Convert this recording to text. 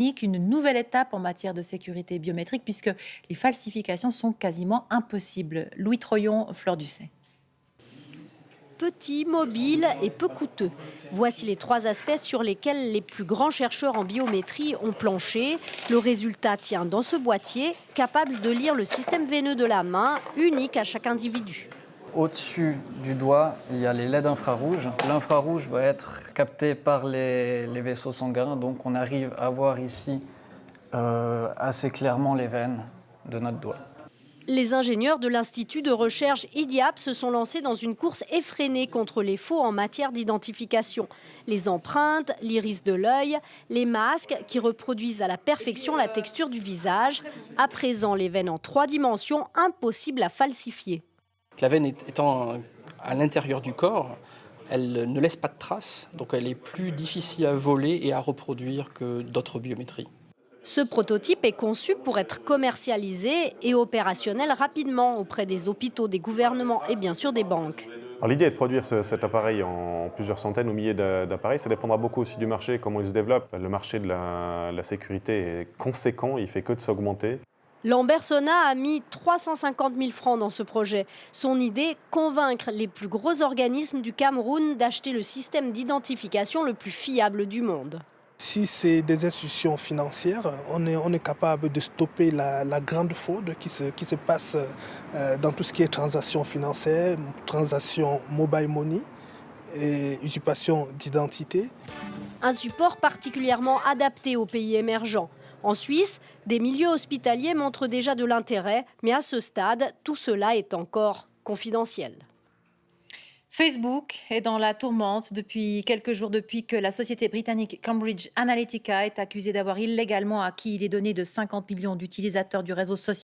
une nouvelle étape en matière de sécurité biométrique puisque les falsifications sont quasiment impossibles. Louis Troyon, Fleur Ducet. Petit, mobile et peu coûteux. Voici les trois aspects sur lesquels les plus grands chercheurs en biométrie ont planché. Le résultat tient dans ce boîtier, capable de lire le système veineux de la main, unique à chaque individu. Au-dessus du doigt, il y a les LED infrarouges. L'infrarouge va être capté par les vaisseaux sanguins, donc on arrive à voir ici assez clairement les veines de notre doigt. Les ingénieurs de l'Institut de recherche IDIAP se sont lancés dans une course effrénée contre les faux en matière d'identification. Les empreintes, l'iris de l'œil, les masques qui reproduisent à la perfection la texture du visage. À présent, les veines en 3 dimensions, impossibles à falsifier. La veine étant à l'intérieur du corps, elle ne laisse pas de traces, donc elle est plus difficile à voler et à reproduire que d'autres biométries. Ce prototype est conçu pour être commercialisé et opérationnel rapidement auprès des hôpitaux, des gouvernements et bien sûr des banques. L'idée est de produire cet appareil en plusieurs centaines ou milliers d'appareils. Ça dépendra beaucoup aussi du marché, comment il se développe. Le marché de la sécurité est conséquent, il ne fait que de s'augmenter. Lambert Sonna a mis 350 000 francs dans ce projet. Son idée, convaincre les plus gros organismes du Cameroun d'acheter le système d'identification le plus fiable du monde. Si c'est des institutions financières, on est capable de stopper la grande fraude qui se passe dans tout ce qui est transactions financières, transactions mobile money et usurpation d'identité. Un support particulièrement adapté aux pays émergents. En Suisse, des milieux hospitaliers montrent déjà de l'intérêt, mais à ce stade, tout cela est encore confidentiel. Facebook est dans la tourmente depuis quelques jours, depuis que la société britannique Cambridge Analytica est accusée d'avoir illégalement acquis les données de 50 millions d'utilisateurs du réseau social.